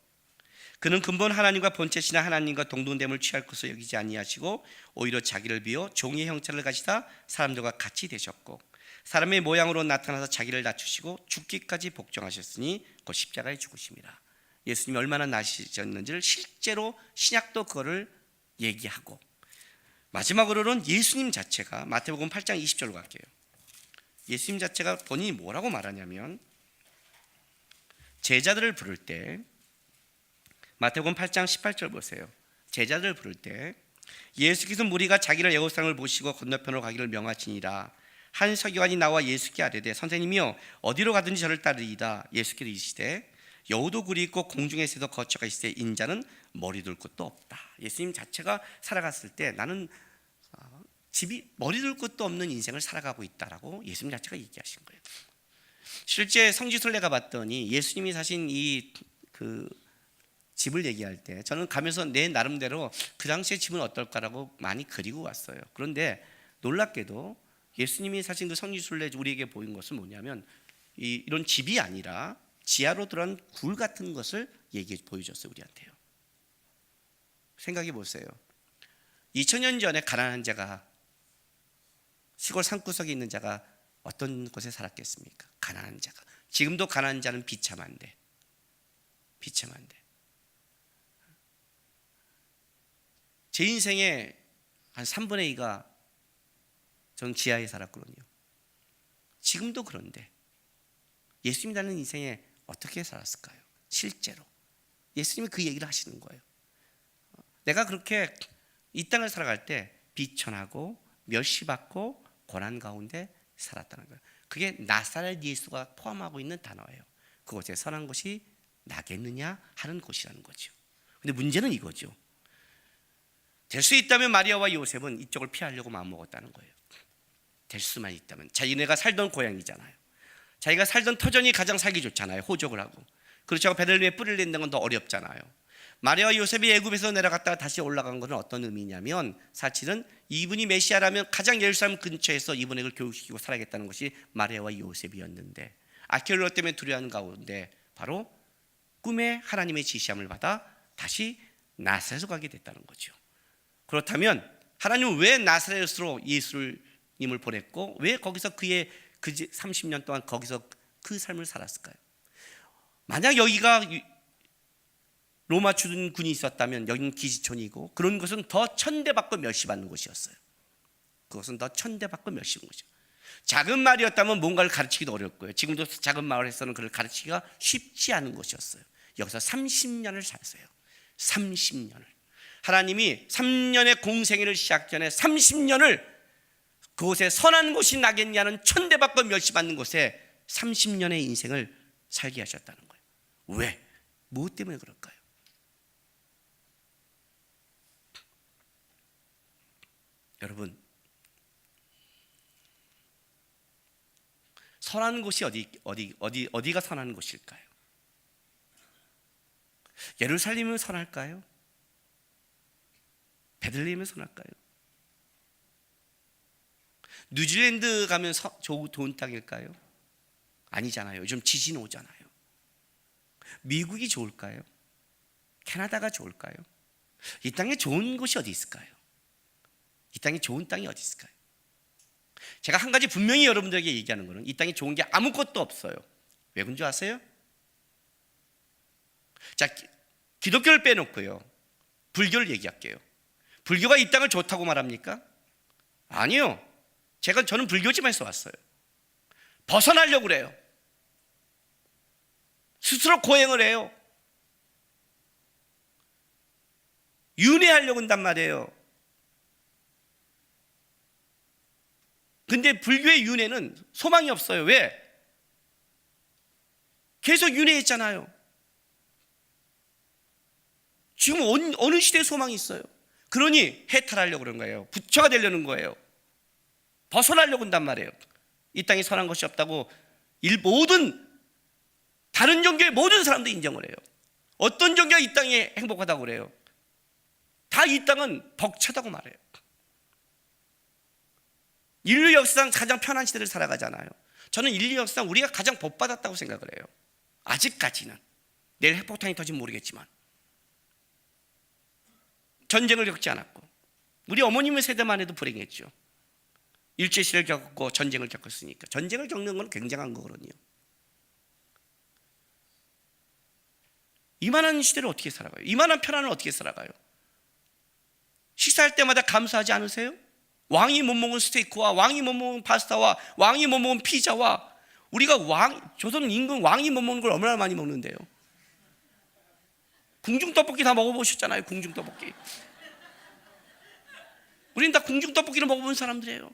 그는 근본 하나님과 본체시나 하나님과 동등됨을 취할 것을 여기지 아니하시고 오히려 자기를 비워 종의 형체를 가지다 사람들과 같이 되셨고 사람의 모양으로 나타나서 자기를 낮추시고 죽기까지 복종하셨으니 곧 십자가에 죽으심이라. 예수님이 얼마나 나시셨는지를 실제로 신약도 그거를 얘기하고, 마지막으로는 예수님 자체가 마태복음 8장 20절로 갈게요. 예수님 자체가 본인이 뭐라고 말하냐면, 제자들을 부를 때, 마태복음 8장 18절 보세요. 제자들을 부를 때 예수께서 무리가 자기를 애굽상을 모시고 건너편으로 가기를 명하시니라. 한 서기관이 나와 예수께 아뢰되 선생님이여 어디로 가든지 저를 따르리이다. 예수께서 이르시되 여우도 굴이 있고 공중의 새도 거처가 있으되 인자는 머리 둘 곳도 없다. 예수님 자체가 살아갔을 때 나는 집이 머리 둘 곳도 없는 인생을 살아가고 있다라고 예수님 자체가 얘기하신 거예요. 실제 성지순례가 봤더니 예수님이 사신 그 집을 얘기할 때 저는 가면서 내 나름대로 그 당시의 집은 어떨까라고 많이 그리고 왔어요. 그런데 놀랍게도 예수님이 사신 그 성지순례 우리에게 보인 것은 뭐냐면 이런 집이 아니라 지하로 들어간 굴 같은 것을 보여줬어요. 우리한테요. 생각해 보세요. 2000년 전에 가난한 자가, 시골 산구석에 있는 자가 어떤 곳에 살았겠습니까? 가난한 자가. 지금도 가난한 자는 비참한데 제 인생의 한 3분의 2가 전 지하에 살았거든요. 지금도 그런데 예수님이라는 인생에 어떻게 살았을까요? 실제로 예수님이 그 얘기를 하시는 거예요. 내가 그렇게 이 땅을 살아갈 때 비천하고 멸시받고 고난 가운데 살았다는 거예요. 그게 나사렛 예수가 포함하고 있는 단어예요. 그곳에 선한 것이 나겠느냐 하는 곳이라는 거죠. 근데 문제는 이거죠. 될 수 있다면 마리아와 요셉은 이쪽을 피하려고 마음먹었다는 거예요. 될 수만 있다면. 자기네가 살던 고향이잖아요. 자기가 살던 터전이 가장 살기 좋잖아요. 호적을 하고. 그렇죠. 베들레헴에 뿌리를 낸다는 건 더 어렵잖아요. 마리아와 요셉이 애굽에서 내려갔다가 다시 올라간 것은 어떤 의미냐면, 사실은 이분이 메시아라면 가장 예루살렘 근처에서 이분에게 교육시키고 살아야겠다는 것이 마리아와 요셉이었는데, 아킬로 때문에 두려워하는 가운데 바로 꿈에 하나님의 지시함을 받아 다시 나사렛으로 가게 됐다는 거죠. 그렇다면 하나님은 왜 나사렛으로 예수님을 보냈고 왜 거기서 그의 30년 동안 거기서 그 삶을 살았을까요? 만약 여기가 로마 주둔군이 있었다면 여기는 기지촌이고 그런 것은 더 천대받고 멸시받는 곳이었어요. 그것은 더 천대받고 멸시받는 곳이죠. 작은 마을이었다면 뭔가를 가르치기도 어렵고요. 지금도 작은 마을에서는 그걸 가르치기가 쉽지 않은 곳이었어요. 여기서 30년을 살았어요. 30년을. 하나님이 3년의 공생애를 시작 전에 30년을 그곳에 선한 곳이 나겠냐는 천대받고 멸시받는 곳에 30년의 인생을 살게 하셨다는 거예요. 왜? 무엇 때문에 그럴까요? 여러분, 선한 곳이 어디가 선한 곳일까요? 예루살렘은 선할까요? 베들레헴은 선할까요? 뉴질랜드 가면 좋은 땅일까요? 아니잖아요. 요즘 지진 오잖아요. 미국이 좋을까요? 캐나다가 좋을까요? 이 땅에 좋은 곳이 어디 있을까요? 이 땅에 좋은 땅이 어디 있을까요? 제가 한 가지 분명히 여러분들에게 얘기하는 것은 이 땅에 좋은 게 아무것도 없어요. 왜 그런 줄 아세요? 자, 기독교를 빼놓고요, 불교를 얘기할게요. 불교가 이 땅을 좋다고 말합니까? 아니요. 저는 불교집에서 왔어요. 벗어나려고 그래요. 스스로 고행을 해요. 윤회하려고 한단 말이에요. 근데 불교의 윤회는 소망이 없어요. 왜? 계속 윤회했잖아요. 지금 어느 시대에 소망이 있어요? 그러니 해탈하려고 그런 거예요. 부처가 되려는 거예요. 벗어나려고 한단 말이에요. 이 땅에 선한 것이 없다고 모든 다른 종교의 모든 사람도 인정을 해요. 어떤 종교가 이 땅에 행복하다고 그래요? 다 이 땅은 벅차다고 말해요. 인류 역사상 가장 편한 시대를 살아가잖아요. 저는 인류 역사상 우리가 가장 복받았다고 생각을 해요. 아직까지는. 내일 핵폭탄이 터지면 모르겠지만 전쟁을 겪지 않았고, 우리 어머님의 세대만 해도 불행했죠. 일제시대를 겪었고 전쟁을 겪었으니까. 전쟁을 겪는 건 굉장한 거거든요. 이만한 시대를 어떻게 살아가요? 이만한 편안을 어떻게 살아가요? 식사할 때마다 감사하지 않으세요? 왕이 못 먹은 스테이크와 왕이 못 먹은 파스타와 왕이 못 먹은 피자와, 우리가 조선 임금 왕이 못 먹는 걸 얼마나 많이 먹는데요. 궁중떡볶이 다 먹어보셨잖아요. 궁중떡볶이. 우린 다 궁중떡볶이를 먹어본 사람들이에요.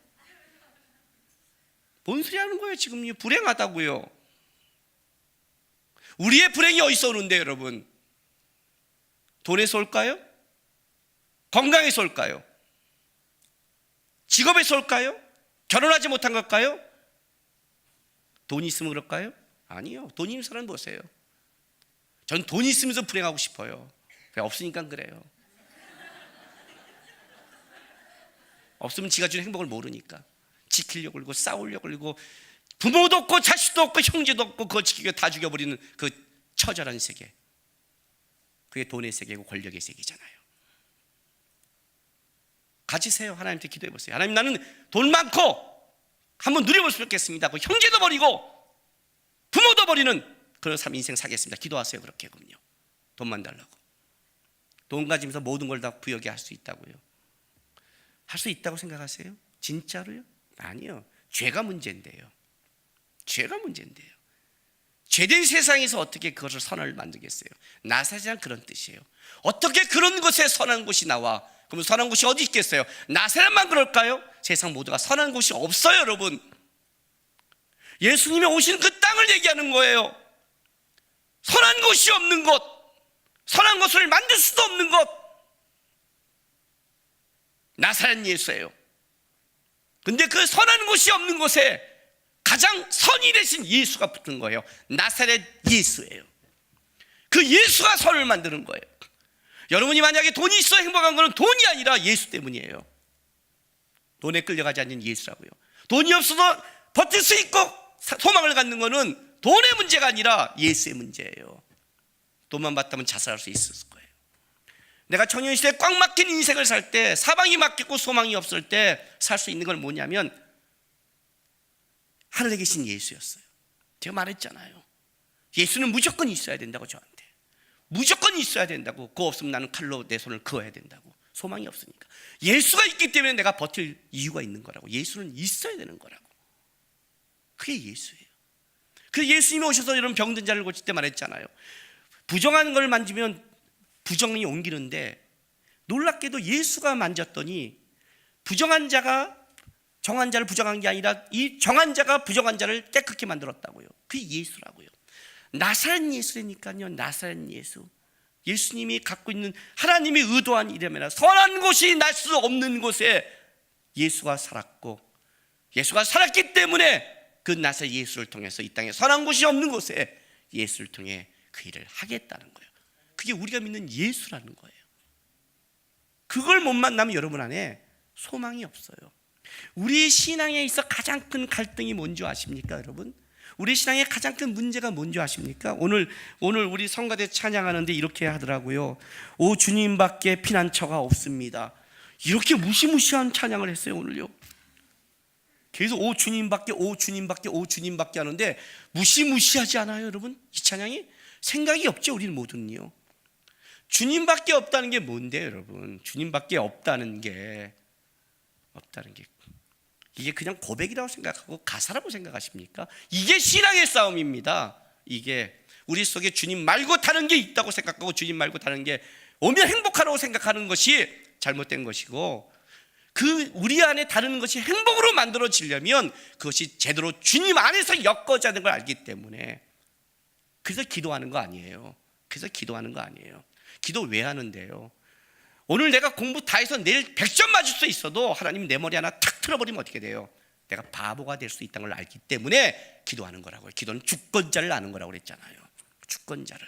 뭔 소리 하는 거예요 지금? 불행하다고요. 우리의 불행이 어디서 오는데 여러분? 돈에서 올까요? 건강에서 올까요? 직업에서 올까요? 결혼하지 못한 걸까요? 돈이 있으면 그럴까요? 아니요. 돈 있는 사람 보세요. 전 돈 있으면서 불행하고 싶어요. 없으니까 그래요. 없으면 지가 주는 행복을 모르니까 지키려고 그러고 싸우려고 그러고, 부모도 없고 자식도 없고 형제도 없고 그거 지키고 다 죽여버리는 그 처절한 세계, 그게 돈의 세계고 권력의 세계잖아요. 가지세요. 하나님한테 기도해 보세요. 하나님, 나는 돈 많고 한번 누려볼 수 있겠습니다. 그 형제도 버리고 부모도 버리는 그런 삶 인생 사겠습니다. 기도하세요. 그렇게. 그럼요. 돈만 달라고. 돈 가지면서 모든 걸 다 부여하게 할 수 있다고요? 할 수 있다고 생각하세요? 진짜로요? 아니요. 죄가 문제인데요. 죄가 문제인데요. 죄된 세상에서 어떻게 그것을 선을 만들겠어요? 나사렛이란 그런 뜻이에요. 어떻게 그런 곳에 선한 곳이 나와? 그럼 선한 곳이 어디 있겠어요? 나사렛만 그럴까요? 세상 모두가 선한 곳이 없어요, 여러분. 예수님이 오신 그 땅을 얘기하는 거예요. 선한 곳이 없는 곳, 선한 것을 만들 수도 없는 곳, 나사렛 예수예요. 근데 그 선한 곳이 없는 곳에 가장 선이 되신 예수가 붙은 거예요. 나사렛 예수예요. 그 예수가 선을 만드는 거예요. 여러분이 만약에 돈이 있어 행복한 것은 돈이 아니라 예수 때문이에요. 돈에 끌려가지 않는 예수라고요. 돈이 없어도 버틸 수 있고 소망을 갖는 것은 돈의 문제가 아니라 예수의 문제예요. 돈만 받다면 자살할 수 있었을 거예요. 내가 청년시대에 꽉 막힌 인생을 살 때, 사방이 막혔고 소망이 없을 때 살 수 있는 건 뭐냐면 하늘에 계신 예수였어요. 제가 말했잖아요. 예수는 무조건 있어야 된다고, 저한테. 무조건 있어야 된다고. 그거 없으면 나는 칼로 내 손을 그어야 된다고. 소망이 없으니까. 예수가 있기 때문에 내가 버틸 이유가 있는 거라고. 예수는 있어야 되는 거라고. 그게 예수예요. 그래서 예수님이 오셔서 이런 병든 자를 고칠 때 말했잖아요. 부정한 걸 만지면 부정이 옮기는데, 놀랍게도 예수가 만졌더니 부정한 자가 정한 자를 부정한 게 아니라 이 정한 자가 부정한 자를 깨끗게 만들었다고요. 그게 예수라고요. 나사렛 예수라니까요. 나사렛 예수. 예수님이 갖고 있는 하나님이 의도한 이름이라 선한 곳이 날 수 없는 곳에 예수가 살았고, 예수가 살았기 때문에 그 나사렛 예수를 통해서 이 땅에 선한 곳이 없는 곳에 예수를 통해 그 일을 하겠다는 거예요. 그게 우리가 믿는 예수라는 거예요. 그걸 못 만나면 여러분 안에 소망이 없어요. 우리 신앙에 있어 가장 큰 갈등이 뭔지 아십니까, 여러분? 우리 신앙의 가장 큰 문제가 뭔지 아십니까? 오늘 우리 성가대 찬양하는데 이렇게 하더라고요. 오 주님밖에 피난처가 없습니다. 이렇게 무시무시한 찬양을 했어요, 오늘요. 계속 오 주님밖에, 오 주님밖에, 오 주님밖에 하는데 무시무시하지 않아요, 여러분? 이 찬양이 생각이 없죠, 우리는 모두는요. 주님밖에 없다는 게 뭔데요, 여러분? 주님밖에 없다는 게 이게 그냥 고백이라고 생각하고 가사라고 생각하십니까? 이게 신앙의 싸움입니다. 이게 우리 속에 주님 말고 다른 게 있다고 생각하고 주님 말고 다른 게 오면 행복하라고 생각하는 것이 잘못된 것이고, 그 우리 안에 다른 것이 행복으로 만들어지려면 그것이 제대로 주님 안에서 엮어져야 되는 걸 알기 때문에, 그래서 기도하는 거 아니에요. 기도 왜 하는데요? 오늘 내가 공부 다 해서 내일 100점 맞을 수 있어도 하나님 내 머리 하나 탁 틀어버리면 어떻게 돼요? 내가 바보가 될 수 있다는 걸 알기 때문에 기도하는 거라고요. 기도는 주권자를 아는 거라고 그랬잖아요. 주권자를.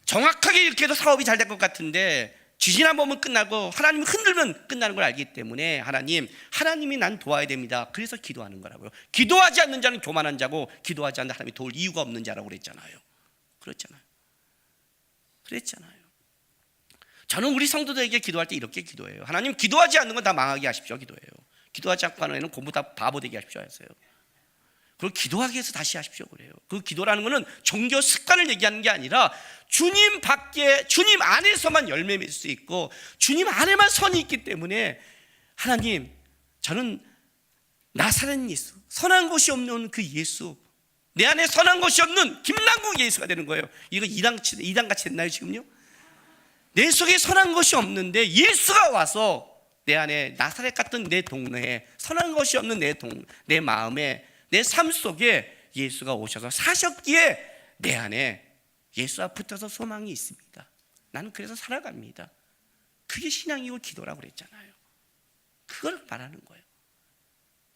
정확하게 이렇게 해도 사업이 잘 될 것 같은데 지진 한 번만 끝나고 하나님이 흔들면 끝나는 걸 알기 때문에 하나님이 난 도와야 됩니다. 그래서 기도하는 거라고요. 기도하지 않는 자는 교만한 자고 기도하지 않는 하나님이 도울 이유가 없는 자라고 그랬잖아요. 저는 우리 성도들에게 기도할 때 이렇게 기도해요. 하나님, 기도하지 않는 건 다 망하게 하십시오. 기도해요. 기도하지 않고 하는 애는 공부 다 바보 되게 하십시오 하세요. 그걸 기도하기 위해서 다시 하십시오 그래요. 그 기도라는 것은 종교 습관을 얘기하는 게 아니라 주님 밖에, 주님 안에서만 열매 맺을 수 있고 주님 안에만 선이 있기 때문에, 하나님, 저는 나사렛 예수, 선한 것이 없는 그 예수, 내 안에 선한 것이 없는 김남국 예수가 되는 거예요. 이거 이단같이 됐나요 지금요? 내 속에 선한 것이 없는데 예수가 와서 내 안에 나사렛 같은 내 동네에, 선한 것이 없는 내 마음에, 내 삶 속에 예수가 오셔서 사셨기에 내 안에 예수와 붙어서 소망이 있습니다. 나는 그래서 살아갑니다. 그게 신앙이고 기도라고 그랬잖아요. 그걸 말하는 거예요.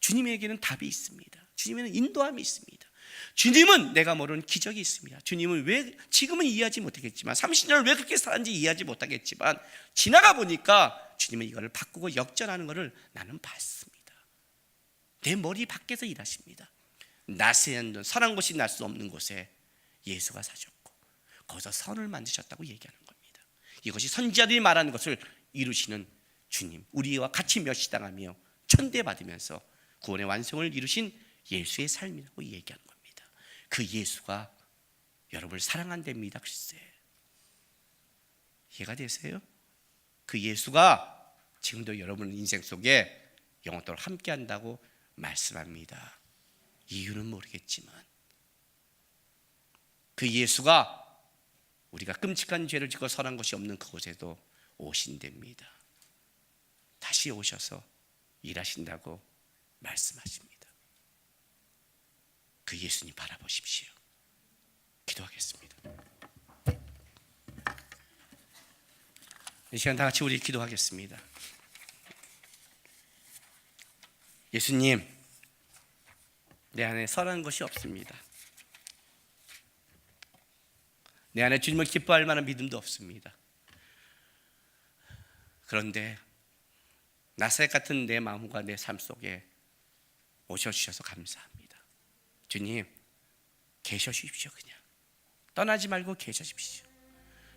주님에게는 답이 있습니다. 주님에는 인도함이 있습니다. 주님은 내가 모르는 기적이 있습니다. 주님은 왜 지금은 이해하지 못하겠지만 30년을 왜 그렇게 살았는지 이해하지 못하겠지만 지나가 보니까 주님은 이거를 바꾸고 역전하는 것을 나는 봤습니다. 내 머리 밖에서 일하십니다. 나세한 선한 것이 날 수 없는 곳에 예수가 사셨고 거기서 선을 만드셨다고 얘기하는 겁니다. 이것이 선지자들이 말하는 것을 이루시는 주님, 우리와 같이 멸시당하며 천대받으면서 구원의 완성을 이루신 예수의 삶이라고 얘기하는 겁니다. 그 예수가 여러분을 사랑한답니다. 글쎄, 이해가 되세요? 그 예수가 지금도 여러분 인생 속에 영원토록 함께한다고 말씀합니다. 이유는 모르겠지만 그 예수가 우리가 끔찍한 죄를 짓고 선한 것이 없는 그곳에도 오신답니다. 다시 오셔서 일하신다고 말씀하십니다. 그 예수님 바라보십시오. 기도하겠습니다. 이 시간 다 같이 우리 기도하겠습니다. 예수님, 내 안에 선한 것이 없습니다. 내 안에 주님을 기뻐할 만한 믿음도 없습니다. 그런데 나사렛 같은 내 마음과 내 삶 속에 오셔주셔서 감사합니다. 주님, 계셔 주십시오. 그냥 떠나지 말고 계셔 주십시오.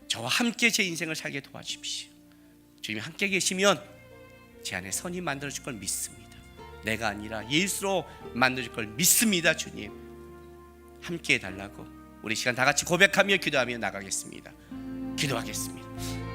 저와 함께 제 인생을 살게 도와주십시오. 주님이 함께 계시면 제 안에 선이 만들어질 걸 믿습니다. 내가 아니라 예수로 만들어질 걸 믿습니다. 주님, 함께 해달라고 우리 시간 다 같이 고백하며 기도하며 나가겠습니다. 기도하겠습니다.